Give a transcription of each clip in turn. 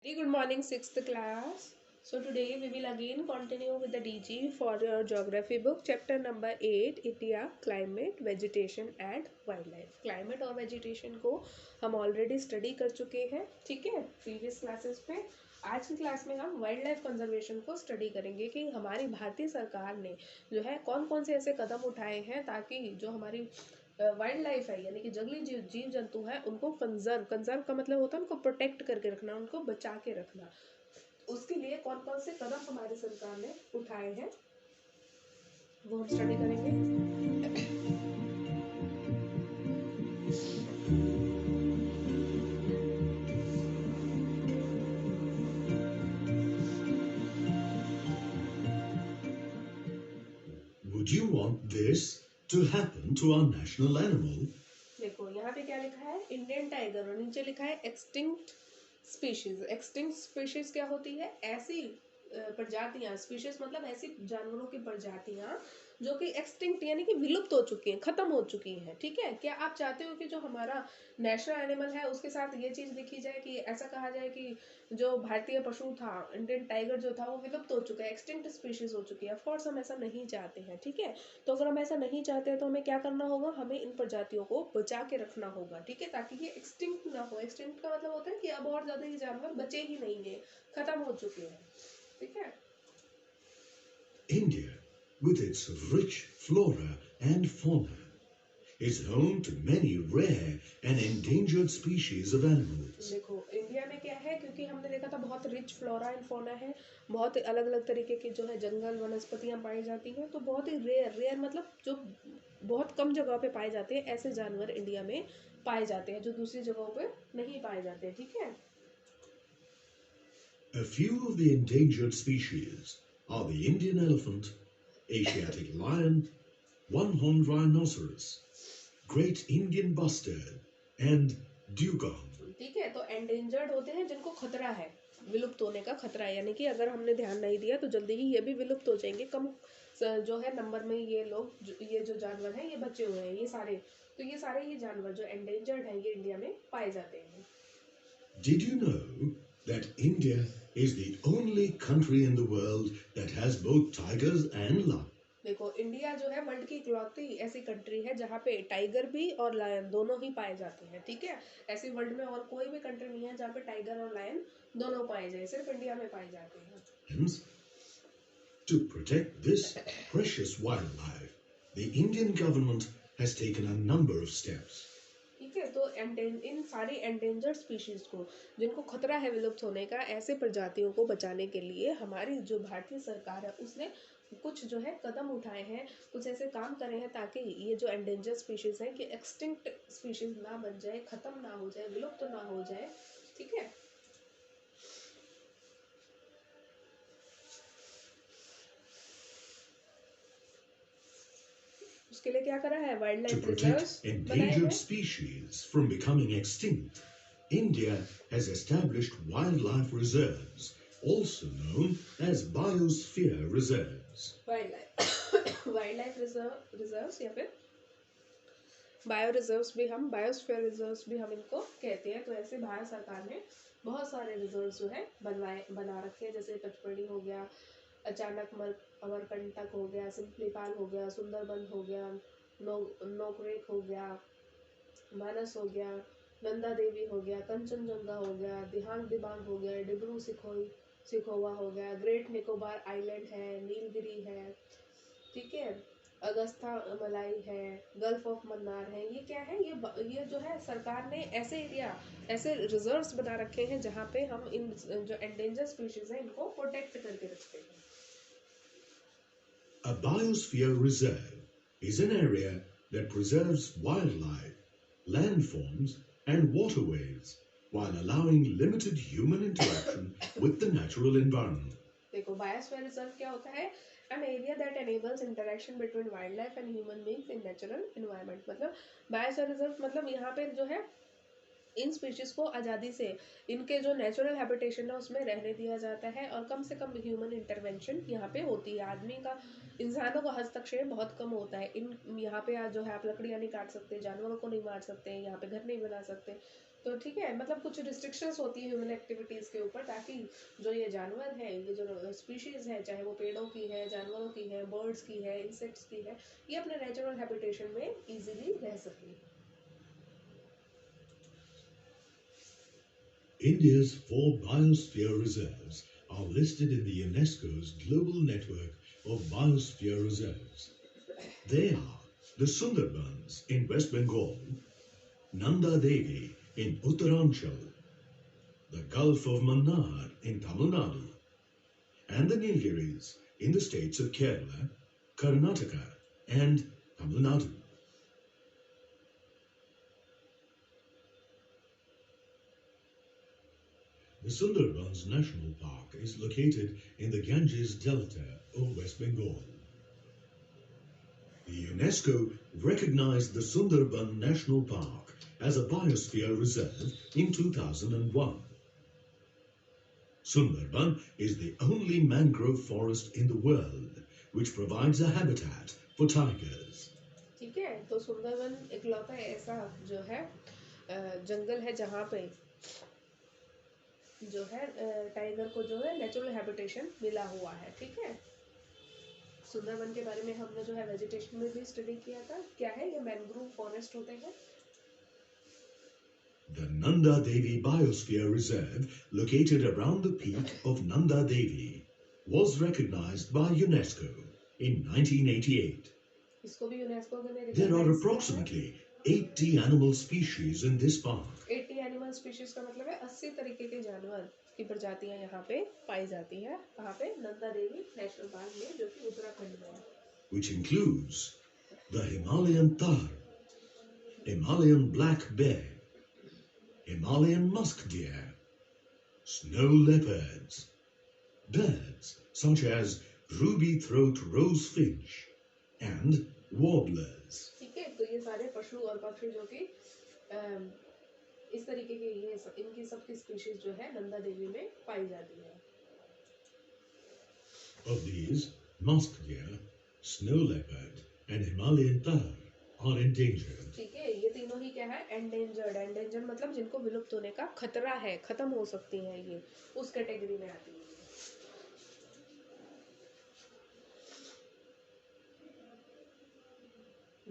Hey, good morning, sixth class. So today we will again continue with the DG for your geography book, chapter number 8, India, Climate, Vegetation and Wildlife. Climate और vegetation को हम already study कर चुके हैं, ठीक है, previous classes पे. आज की क्लास में हम वाइल्ड लाइफ कंजर्वेशन को स्टडी करेंगे कि हमारी भारतीय सरकार ने जो है कौन कौन से ऐसे कदम उठाए हैं ताकि जो हमारी वाइल्ड लाइफ है यानी कि जंगली जीव जंतु है उनको कंजर्व का मतलब होता है उनको प्रोटेक्ट करके रखना, उनको बचा के रखना. उसके लिए कौन कौन से कदम हमारी सरकार ने उठाए हैं वो हम स्टडी करेंगे. Would you want this to happen to our national animal? देखो यहाँ पे क्या लिखा है, इंडियन टाइगर, और नीचे लिखा है एक्सटिंक्ट स्पीशीज. एक्सटिंक्ट स्पीशीज क्या होती है, ऐसी प्रजातियां, स्पीशीज मतलब ऐसी जानवरों की प्रजातियां जो कि एक्सटिंक्ट यानी कि विलुप्त हो चुकी हैं, खत्म हो चुकी हैं. ठीक है, क्या आप चाहते हो कि जो हमारा नेशनल एनिमल है उसके साथ ये चीज लिखी जाए कि ऐसा कहा जाए कि जो भारतीय पशु था, इंडियन टाइगर जो था वो विलुप्त हो चुका है, एक्सटिंक्ट स्पीशीज हो चुकी है. ऑफकोर्स हम ऐसा नहीं चाहते हैं. ठीक है, तो अगर हम ऐसा नहीं चाहते हैं तो हमें क्या करना होगा, हमें इन प्रजातियों को बचा के रखना होगा. ठीक है, ताकि ये एक्सटिंक्ट ना हो. एक्सटिंक्ट का मतलब होता है कि अब और ज्यादा ये जानवर बचे ही नहीं है, खत्म हो चुके हैं. ठीक है. India, with its rich flora and fauna, is home to many rare and endangered species of animals. देखो इंडिया में क्या है, क्योंकि हमने देखा था बहुत रिच फ्लोरा एंड फौना है, बहुत अलग अलग तरीके की जो है जंगल वनस्पतियां पाई जाती हैं, तो बहुत ही रेयर मतलब जो बहुत कम जगह पे पाए जाते हैं ऐसे जानवर इंडिया में पाए जाते हैं जो दूसरी जगहों पे नहीं पाए जाते. ठीक है. A few of the endangered species are the Indian elephant, Asiatic lion, one-horned rhinoceros, great Indian bustard, and dugong. ठीक है, तो एंडेंजर्ड होते हैं जिनको खतरा है, विलुप्त होने का खतरा है, यानी कि अगर हमने ध्यान नहीं दिया तो जल्दी ही ये भी विलुप्त हो जाएंगे. कम जो है नंबर में ये लोग, ये जो जानवर हैं ये बचे हुए हैं, ये सारे, तो ये सारे ही जानवर जो एंडेंजर्ड हैं ये इंडिया में पाए जाते हैं. Did you know that India is the only country in the world that has both tigers and lions? देखो इंडिया जो है वर्ल्ड की इकलौती ऐसी कंट्री है जहाँ पे टाइगर भी और लायन दोनों ही पाए जाते हैं. ठीक है, ऐसी वर्ल्ड में और कोई भी कंट्री नहीं है जहाँ पे टाइगर और लायन दोनों पाए जाए, सिर्फ इंडिया में पाए जाते हैं. To protect this precious wildlife, the Indian government has taken a number of steps. ठीक है, तो इन सारी एंडेंजर्ड स्पीशीज को, जिनको खतरा है विलुप्त होने का, ऐसे प्रजातियों को बचाने के लिए हमारी जो भारतीय सरकार है उसने कुछ जो है कदम उठाए हैं, कुछ ऐसे काम करे हैं ताकि ये जो एंडेंजर्ड स्पीशीज है कि एक्सटिंक्ट स्पीशीज ना बन जाए, खत्म ना हो जाए, विलुप्त ना हो जाए. ठीक है. उसके लिए क्या करा है, wild To life protect reserves बनाए endangered हैं. species from becoming extinct, India has established wildlife reserves, also known as biosphere reserves. Wild life reserves या फिर बायो रिजर्व्स भी, हम बायोस्फीयर रिजर्व्स भी हम इनको कहते हैं. तो ऐसे भारत सरकार ने बहुत सारे रिजर्व्स जो है बना रखे हैं, जैसे पचमढ़ी हो गया, अचानक अमरकंटक हो गया, सिंपलीपाल हो गया, सुंदरबन हो गया, नोकरेक हो गया, मानस हो गया, नंदा देवी हो गया, कंचनजंगा हो गया, दिबांग हो गया, डिब्रू सिखोवा हो गया, ग्रेट निकोबार आइलैंड है, नीलगिरी है. ठीक है, अगस्ता मलाई है, गल्फ ऑफ मन्नार है. ये क्या है, ये जो है सरकार ने ऐसे एरिया, ऐसे रिजर्व्स बना रखे हैं जहाँ पे हम इन जो एंडेंजर स्पीशीज हैं इनको प्रोटेक्ट करके रखते हैं. A biosphere reserve is an area that preserves wildlife, landforms, and waterways while allowing limited human interaction with the natural environment. देखो बायोस्फीयर रिजर्व क्या होता है, an area that enables interaction between wildlife and human beings in natural environment. मतलब biosphere reserve मतलब यहाँ पे जो है इन स्पीशीज को आज़ादी से इनके जो नेचुरल हैबिटेशन है उसमें रहने दिया जाता है और कम से कम ह्यूमन इंटरवेंशन यहाँ पे होती है. आदमी का, इंसानों का हस्तक्षेप बहुत कम होता है. इन यहाँ पे जो है आप लकड़ियाँ नहीं काट सकते, जानवरों को नहीं मार सकते, यहाँ पे घर नहीं बना सकते. तो ठीक है, मतलब कुछ रिस्ट्रिक्शंस होती है ह्यूमन एक्टिविटीज के ऊपर, ताकि जो ये जानवर है, ये जो स्पीशीज है, चाहे वो पेड़ों की है, जानवरों की है, बर्ड्स की है, इंसेक्ट्स की है, ये अपने नेचुरल हैबिटेशन में इजीली रह सके। India's 4 biosphere reserves are listed in the UNESCO's global network of biosphere reserves. They are the Sundarbans in West Bengal, Nanda Devi in Uttaranchal, the Gulf of Mannar in Tamil Nadu, and the Nilgiris in the states of Kerala, Karnataka, and Tamil Nadu. The Sundarbans National Park is located in the Ganges Delta of West Bengal. The UNESCO recognized the Sundarban National Park as a biosphere reserve in 2001. Sundarban is the only mangrove forest in the world which provides a habitat for tigers. ठीक है, तो सुंदरवन इकलौता ऐसा जो है जंगल है जहाँ पे जो है टाइगर को जो है नेचुरल हैबिटेशन मिला हुआ है। ठीक है, सुंदरवन के बारे में हमने जो है वेजिटेशन में भी स्टडी किया था। क्या है ये? मैंग्रोव फॉरेस्ट होते हैं। The Nanda Devi Biosphere Reserve, located around the peak of Nanda Devi, was recognized by UNESCO in 1988. इसको भी यूनेस्को ने There are रिकॉग्नाइज किया है। approximately 80 animal species in this park. 80 animal species का मतलब है 80 तरीके के जानवर की प्रजातियां यहाँ पे पाई जाती है। कहाँ पे? नंदा देवी नेशनल पार्क में, जो कि उत्तराखंड में है। Which includes the Himalayan tahr, Himalayan black bear, Himalayan musk deer, snow leopards, birds such as ruby-throat rosefinch, and warblers. ठीक है, तो ये सारे पशु और पक्षी जो कि इस तरीके के इनकी सबकी स्पीशीज जो है नंदा देवी में पाई जाती है। Of these, musk deer, snow leopard, and Himalayan tahr are endangered. ठीक है, ये तीनों ही क्या है? एंडेंजर्ड। एंडेंजर्ड मतलब जिनको विलुप्त होने का खतरा है, खत्म हो सकती हैं, ये उस कैटेगरी में आती है।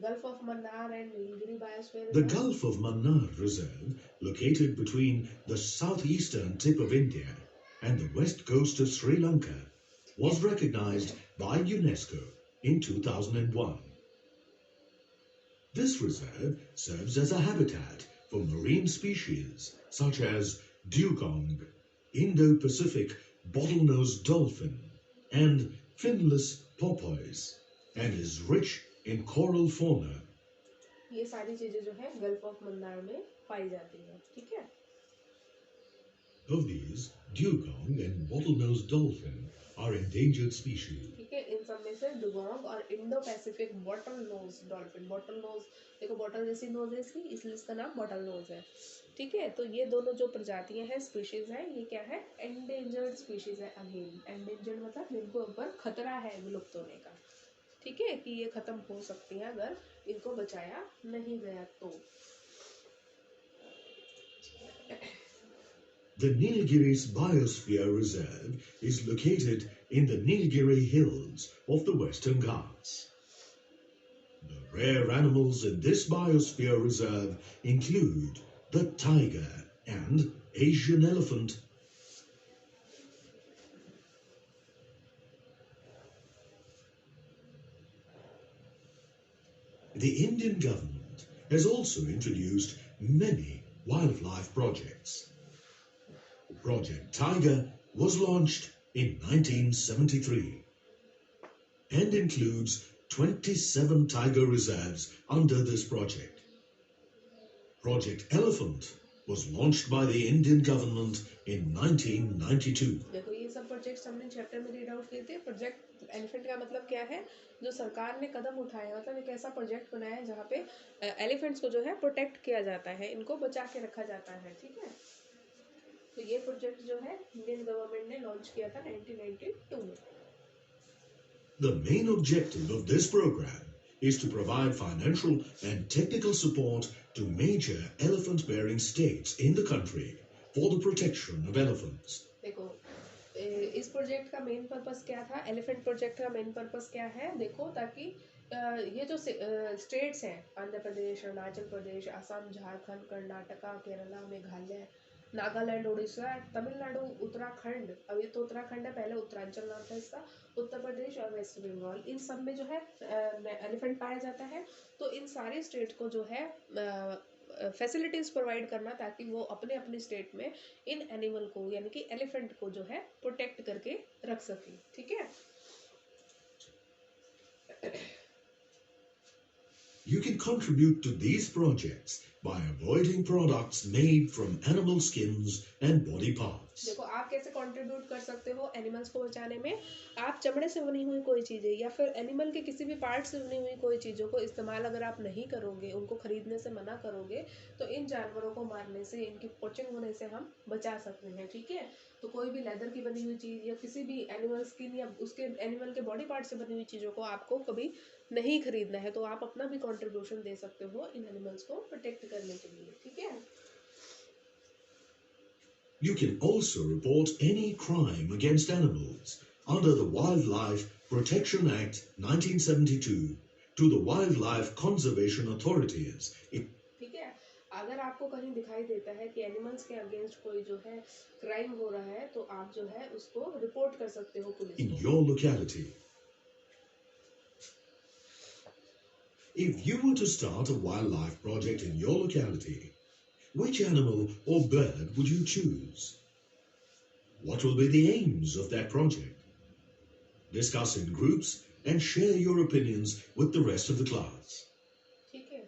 Gulf of Mannar and Nilgiri Biosphere The Reserve. Gulf of Mannar Reserve, located between the southeastern tip of India and the west coast of Sri Lanka, was recognized by UNESCO in 2001. This reserve serves as a habitat for marine species such as dugong, Indo-Pacific bottlenose dolphin, and finless porpoise, and is rich in coral fauna. ये सारी चीजें जो है gulf of Mannar में पाई जाती हैं। ठीक है, Of these, dugong and bottlenose dolphin are endangered species. ठीक है, इन सब में से डुगोंग और Indo Pacific bottle nose dolphin. Bottle nose देखो, बॉटल जैसी नोज है इसकी, इसलिए इसका नाम बॉटल नोज है। ठीक है, तो ये दोनों जो प्रजातियां हैं, स्पीशीज हैं, ये क्या है? एंडेंजर्ड स्पीशीज है। अगेन एंडेंजर्ड मतलब जिनको ऊपर खतरा है विलुप्त होने का। ठीक है, कि ये खत्म हो सकती है अगर इनको बचाया नहीं गया तो। The Nilgiris Biosphere Reserve is located in the Nilgiri Hills of the Western Ghats. The rare animals in this biosphere reserve include the tiger and Asian elephant. The Indian government has also introduced many wildlife projects. Project Tiger was launched in 1973 and includes 27 tiger reserves under this project. Project Elephant was launched by the Indian government in 1992. देखो, ये सब projects हमने chapter में read out किए थे। Project elephant का मतलब क्या है? जो सरकार ने कदम उठाया, मतलब एक ऐसा प्रोजेक्ट बनाया है जहाँ पे एलिफेंट्स को जो है प्रोटेक्ट किया जाता है, इनको बचा के रखा जाता है। ठीक है, तो ये प्रोजेक्ट जो है इंडियन गवर्नमेंट ने लॉन्च किया था 1992 में। The main objective of this program is to provide financial and technical support to major elephant-bearing states in the country for the protection of elephants. देखो इस प्रोजेक्ट का मेन पर्पस क्या था, elephant project का main purpose क्या है, देखो ताकि ये जो स्टेट्स हैं, आंध्र प्रदेश, अरुणाचल प्रदेश, असम, झारखंड, कर्नाटका, केरला, मेघालय, नागालैंड, उड़ीसा, तमिलनाडु, उत्तराखंड, अभी तो उत्तराखंड है, पहले उत्तरांचल नाम था इसका, उत्तर प्रदेश और वेस्ट बंगाल, इन सब में जो है एलिफेंट पाया जाता है। तो इन सारे स्टेट को जो है फैसिलिटीज प्रोवाइड करना ताकि वो अपने अपने स्टेट में इन एनिमल को यानी कि एलिफेंट को जो है प्रोटेक्ट करके रख सके, ठीक है। You can contribute to these projects by avoiding products made from animal skins and body parts. देखो आप कैसे कंट्रीब्यूट कर सकते हो एनिमल्स को बचाने में, आप चमड़े से बनी हुई कोई चीज़ें या फिर एनिमल के किसी भी पार्ट से बनी हुई कोई चीज़ों को इस्तेमाल अगर आप नहीं करोगे, उनको खरीदने से मना करोगे, तो इन जानवरों को मारने से, इनकी पोचिंग होने से हम बचा सकते हैं, ठीक है। तो कोई भी लेदर की बनी हुई चीज़ या किसी भी एनिमल स्किन या उसके एनिमल के बॉडी पार्ट से बनी हुई चीज़ों को आपको कभी नहीं खरीदना है। तो आप अपना भी कंट्रीब्यूशन दे सकते हो इन एनिमल्स को प्रोटेक्ट करने के लिए, ठीक है। You can also report any crime against animals under the Wildlife Protection Act 1972 to the Wildlife Conservation Authorities. ठीक है, अगर आपको कहीं दिखाई देता है कि एनिमल्स के अगेंस्ट कोई जो है क्राइम हो रहा है, तो आप जो है उसको रिपोर्ट कर सकते हो पुलिस in को। your locality. If you were to start a wildlife project in your locality, which animal or bird would you choose? What will be the aims of that project? Discuss in groups and share your opinions with the rest of the class. ठीक है,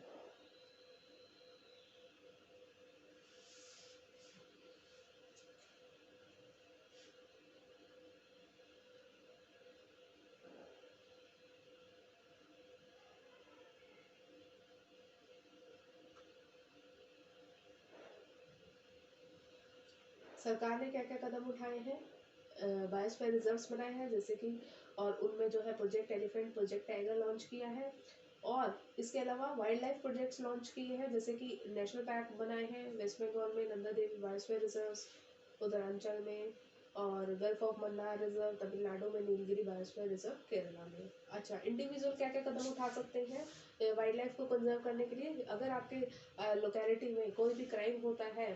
सरकार ने क्या क्या कदम उठाए हैं, biosphere reserves बनाए हैं जैसे कि, और उनमें जो है project elephant, project tiger launch किया है, और इसके अलावा वाइल्ड लाइफ प्रोजेक्ट्स लॉन्च किए हैं जैसे कि नेशनल पार्क बनाए हैं वेस्ट बंगाल में, नंदा देवी बायोस्फीयर रिजर्व्स उत्तरांचल में, और gulf of Mannar reserve Tamil Nadu में, नीलगिरी बायोस्फीयर रिजर्व केरला में। अच्छा, इंडिविजुअल क्या क्या कदम उठा सकते हैं वाइल्ड लाइफ को कंजर्व करने के लिए, अगर आपके लोकेलिटी में कोई भी क्राइम होता है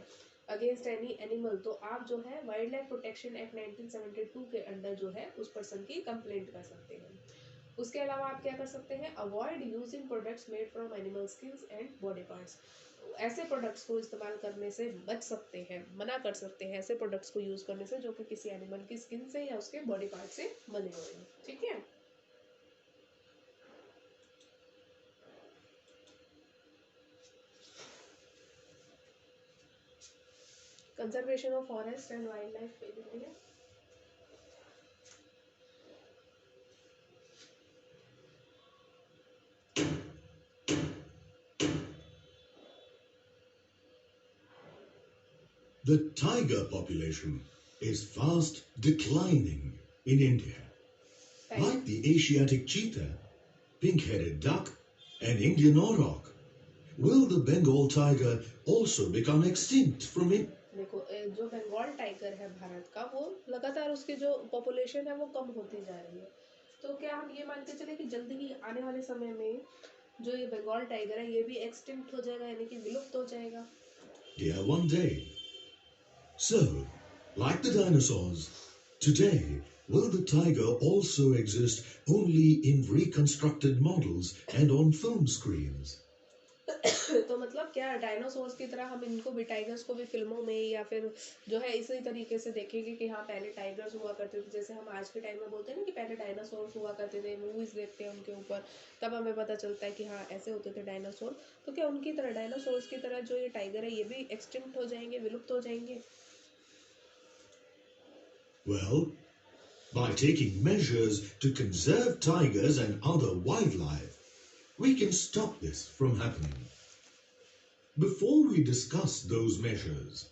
अगेंस्ट एनी एनिमल, तो आप जो है वाइल्ड लाइफ प्रोटेक्शन एक्ट 1972 के अंडर जो है उस पर्सन की कंप्लेंट कर सकते हैं। उसके अलावा आप क्या कर सकते हैं, avoid using products made from animal skins and body parts, ऐसे प्रोडक्ट्स को इस्तेमाल करने से बच सकते हैं, मना कर सकते हैं ऐसे प्रोडक्ट्स को यूज करने से जो कि किसी एनिमल की स्किन से या उसके बॉडी पार्ट से बने हुए हैं, ठीक है। Conservation of forest and wild life पे देखिए, The tiger population is fast declining in India. Like the Asiatic cheetah, pink-headed duck, and Indian auroch, will the Bengal tiger also become extinct from it? देखो जो Bengal tiger है भारत का, वो लगातार उसकी जो पॉपुलेशन है वो कम होती जा रही है। तो क्या हम ये मान के चले कि जल्दी ही आने वाले समय में जो ये बंगाल टाइगर है ये भी एक्सटिंक्ट हो जाएगा, यानी कि विलुप्त हो जाएगा? Yeah, one day. So, like the dinosaurs, today, will the tiger also exist only in reconstructed models and on film screens? तो मतलब क्या डायनासोर्स की तरह हम इनको भी, टाइगर्स को भी फिल्मों में या फिर जो है इसी तरीके से देखेंगे कि हाँ पहले टाइगर्स हुआ करते थे, जैसे हम आज के टाइम में बोलते हैं ना कि पहले डायनासोर्स हुआ करते थे, मूवीज देखते हैं उनके ऊपर, तब हमें पता चलता है कि हाँ ऐसे होते थे डायनासोर। तो क्या उनकी तरह, डायनासोर्स की तरह जो ये टाइगर है ये भी एक्सटिंक्ट हो जाएंगे, विलुप्त हो जाएंगे? Well, by taking measures to conserve tigers and other wildlife, we can stop this from happening. Before we discuss those measures,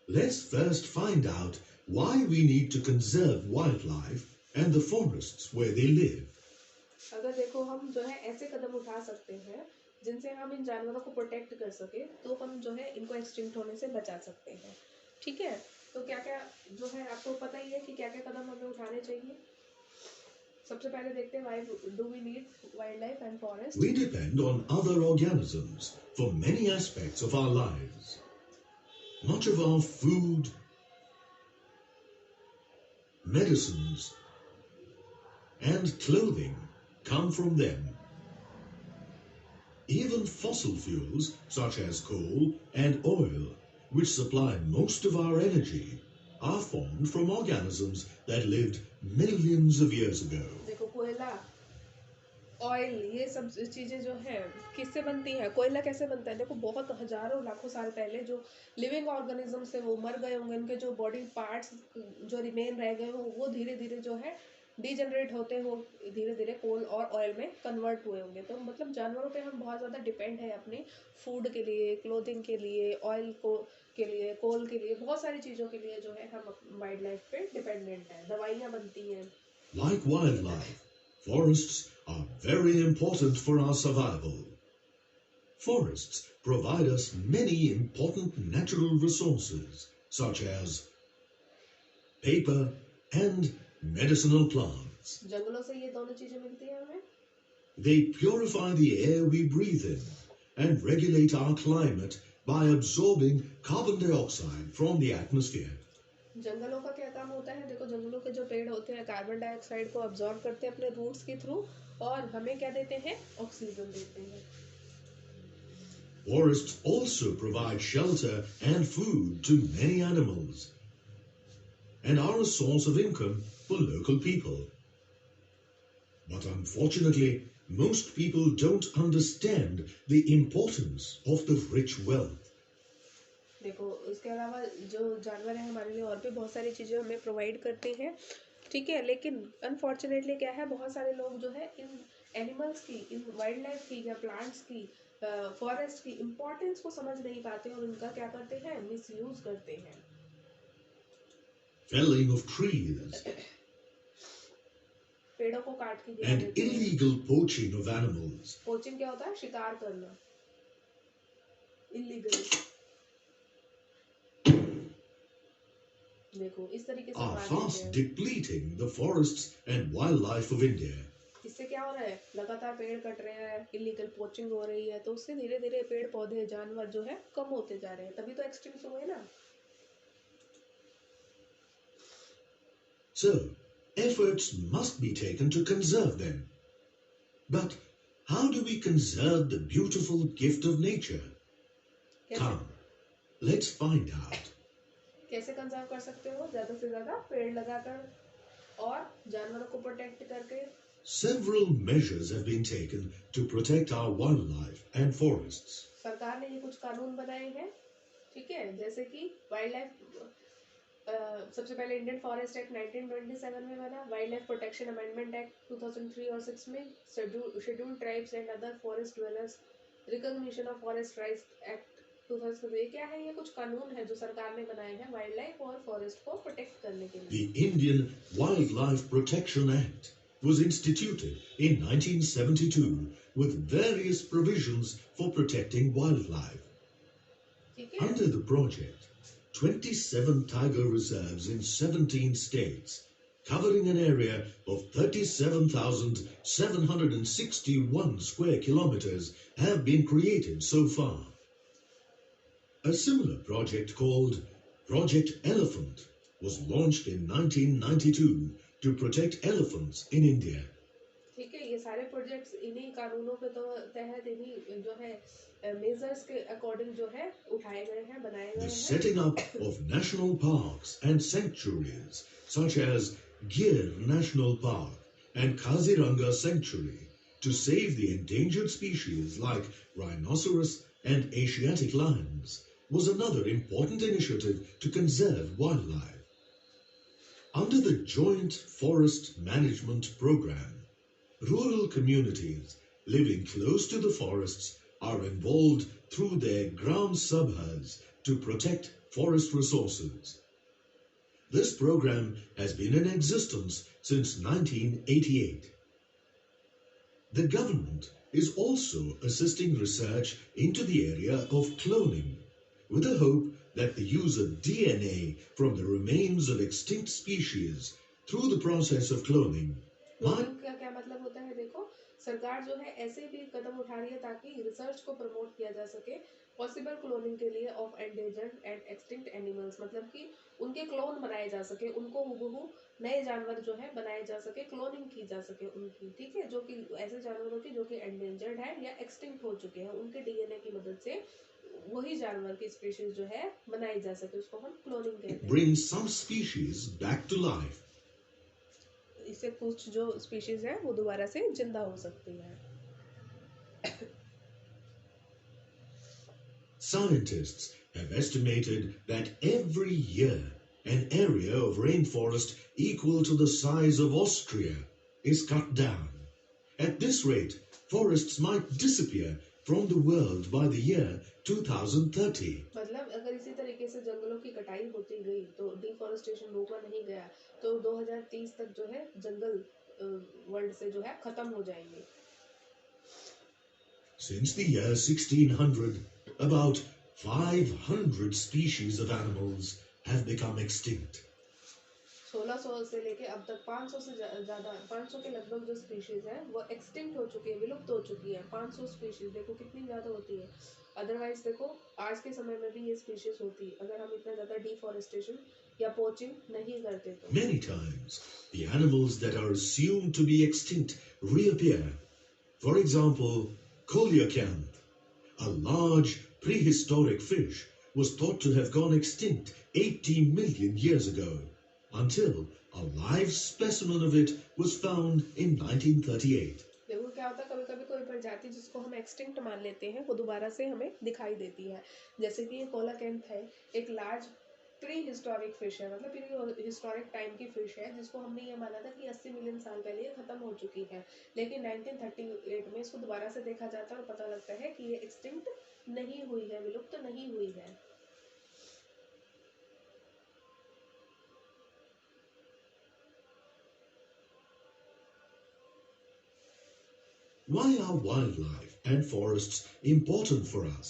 let's first find out why we need to conserve wildlife and the forests where they live. अगर देखो हम जो है ऐसे कदम उठा सकते हैं जिनसे हम इन जानवरों को प्रोटेक्ट कर सके, तो हम जो है इनको एक्सटिंक्ट होने से बचा सकते हैं। ठीक है, तो क्या क्या जो है आपको पता ही है कि क्या क्या कदम हमें उठाने चाहिए। सबसे पहले देखते हैं, why do we need wildlife and forest. We depend on other organisms for many aspects of our lives. Much of our food, medicines, and clothing come from them. Even fossil fuels such as coal and oil, which supply most of our energy, are formed from organisms that lived millions of years ago. देखो कोयला, oil, ये सब चीजें जो है किससे बनती है, कोयला कैसे बनता है। देखो बहुत हजारों लाखों साल पहले जो लिविंग ऑर्गेनिजम्स है वो मर गए होंगे, उनके जो बॉडी पार्ट्स जो रिमेन रह गए हो वो धीरे धीरे जो है डीजनरेट होते हो, धीरे धीरे कोल और ऑयल में कन्वर्ट हुए होंगे। तो मतलब जानवरों पे हम बहुत ज़्यादा डिपेंड है अपने फूड के लिए, क्लोथिंग के लिए, ऑयल को के लिए, कोल के लिए, बहुत सारी चीज़ों के लिए जो है हम वाइल्ड लाइफ पे डिपेंडेंट हैं। दवाइयाँ बनती हैं। Like wildlife, forests are very important for our survival. Forests provide us many important natural resources such as paper and medicinal plants. जंगलों से ये दोनों चीजें मिलती हैं हमें। They purify the air we breathe in and regulate our climate by absorbing carbon dioxide from the atmosphere. जंगलों का क्या काम होता है, देखो जंगलों के जो पेड़ होते हैं कार्बन डाइऑक्साइड को अब्जॉर्ब करते हैं अपने रूट्स के थ्रू और हमें क्या देते हैं, ऑक्सीजन देते हैं। Forests also provide shelter and food to many animals and are a source of income for local people. But unfortunately, most people don't understand the importance of the rich wealth. देखो इसके अलावा जो जानवर है हमारे लिए और भी बहुत सारी चीज़ें हमें प्रोवाइड करते हैं, ठीक है, लेकिन अनफॉर्चुनेटली क्या है, बहुत सारे लोग जो है इन एनिमल्स की, इन वाइल्ड लाइफ की या प्लांट्स की, फॉरेस्ट की इम्पोर्टेंस को समझ नहीं पाते और उनका क्या करते हैं, मिसयूज करते हैं। Felling of trees पेड़ों को काट के गिरा and देते हैं। illegal poaching of animals. Poaching क्या होता है, शिकार करना, इलीगल। देखो इस तरीके से Are मार देते fast हैं। depleting the forests and wildlife of India. इससे क्या हो रहा है, लगातार पेड़ कट रहे हैं, इलीगल पोचिंग हो रही है, तो उससे धीरे धीरे पेड़ पौधे जानवर जो है कम होते जा रहे हैं, तभी तो एक्सटिंक्ट हुए ना। So, efforts must be taken to conserve them. But how do we conserve the beautiful gift of nature? Come, let's find out. कैसे कंजर्व कर सकते हो, ज्यादा से ज्यादा पेड़ लगाकर और जानवरों को प्रोटेक्ट करके। Several measures have been taken to protect our wildlife and forests. सरकार ने ये कुछ कानून बनाए हैं, ठीक है, जैसे कि वाइल्ड लाइफ, सबसे पहले इंडियन फॉरेस्ट एक्ट 1927 में बना, wild life protection amendment act 2003 और 6 में, scheduled tribes and other forest dwellers recognition of forest rights act 2003। क्या है, ये कुछ कानून है जो सरकार ने बनाए हैं वाइल्ड लाइफ और फॉरेस्ट को प्रोटेक्ट करने के लिए। The Indian Wildlife Protection Act was instituted in 1972 with various provisions for protecting wildlife. Under the project, 27 tiger reserves in 17 states, covering an area of 37,761 square kilometers, have been created so far. A similar project called Project Elephant was launched in 1992 to protect elephants in India. ठीक है, ये सारे projects इन्हीं कानूनों के तो तहत, इन्हीं जो है मेजर्स के अकॉर्डिंग जो है उठाए गए हैं, बनाए गए The हैं। setting up of national parks and sanctuaries such as Gir National Park and Kaziranga Sanctuary to save the endangered species like rhinoceros and Asiatic lions was another important initiative to conserve wildlife. Under the Joint Forest Management Program, rural communities living close to the forests are involved through their Gram Sabhas to protect forest resources. This program has been in existence since 1988. The government is also assisting research into the area of cloning, with the hope that the use of DNA from the remains of extinct species through the process of cloning might. Cloning का क्या मतलब होता है? देखो, सरकार जो है ऐसे भी कदम उठा रही है ताकि रिसर्च को प्रमोट किया जा सके पॉसिबल क्लोनिंग के लिए of endangered and extinct animals, मतलब कि उनके क्लोन बनाए जा सके, उनको हुबहू नए जानवर जो है बनाए जा सके, क्लोनिंग की जा सके उनकी, ठीक है, जो कि ऐसे जानवरों की जो कि एंडेंजर्ड है या एक्सटिंक्ट हो चुके हैं, उनके डीएनए की मदद से वही जानवर की स्पीशीज जो है बनाई जा सके, उसको हम क्लोनिंग कहते हैं। Bring some species back to life. इससे कुछ जो स्पीशीज है वो दोबारा से जिंदा हो सकती है। Scientists have estimated that every year an area of rainforest equal to the size of Austria is cut down. At this rate, forests might disappear from the world by the year 2030. मतलब अगर इसी तरीके से जंगलों की कटाई होती गई तो डिफॉरेस्टेशन रोका नहीं गया तो 2030 तक जो है जंगल वर्ल्ड से जो है खत्म हो जाएंगे। Since the year 1600, about 500 species of animals have become extinct. 1600 से लेके अब तक 500 से ज्यादा 500 के लगभग जो स्पीशीज है वो एक्सटिंक्ट हो चुकी है, विलुप्त हो चुकी है। 500 स्पीशीज देखो कितनी ज्यादा होती है। अदरवाइज देखो आज के समय में भी ये स्पीशीज होती अगर हम इतना ज्यादा डिफॉरेस्टेशन या पोचिंग नहीं करते तो। Many times, the animals that are assumed to be extinct reappear. For example, coelacanth, a large prehistoric fish, was thought to have gone extinct 80 million years ago, until a live specimen of it was found in 1938. देखो क्या होता है, कभी कभी कोई प्रजाति जिसको हम एक्सटिंक्ट मान लेते हैं वो दोबारा से हमें दिखाई देती है, जैसे कि ये कोलाकेंथ है, एक लार्ज प्री हिस्टोरिक फिश है, मतलब प्री हिस्टोरिक टाइम की फिश है जिसको हमने ये माना था कि 80 मिलियन साल पहले ये खत्म हो चुकी है, लेकिन 1938 में इसको दोबारा से देखा जाता है और पता लगता है कि ये एक्सटिंक्ट नहीं हुई है, विलुप्त नहीं हुई है। Why are wildlife and forests important for us?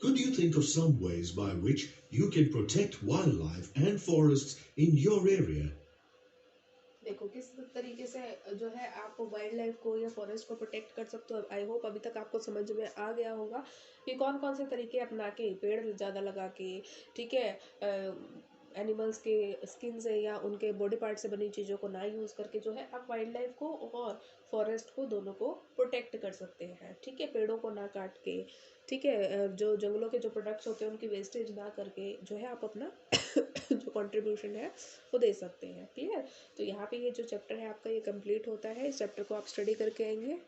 Could you think of some ways by which you can protect wildlife and forests in your area? देखो किस तरीके से जो है आप वाइल्ड लाइफ को या फॉरेस्ट को प्रोटेक्ट कर सकते हो। आई होप अभी तक आपको समझ में आ गया होगा कि कौन कौन से तरीके अपना के, पेड़ ज़्यादा लगा के, ठीक है, एनिमल्स के स्किन से या उनके बॉडी पार्ट से बनी चीज़ों को ना यूज़ करके जो है आप वाइल्ड लाइफ को और फॉरेस्ट को दोनों को प्रोटेक्ट कर सकते हैं, ठीक है, पेड़ों को ना काट के, ठीक है, जो जंगलों के जो प्रोडक्ट्स होते हैं उनकी वेस्टेज ना करके जो है आप अपना जो कंट्रीब्यूशन है वो दे सकते हैं। क्लियर? तो यहाँ पे ये जो चैप्टर है आपका ये कंप्लीट होता है। इस चैप्टर को आप स्टडी करके आएंगे।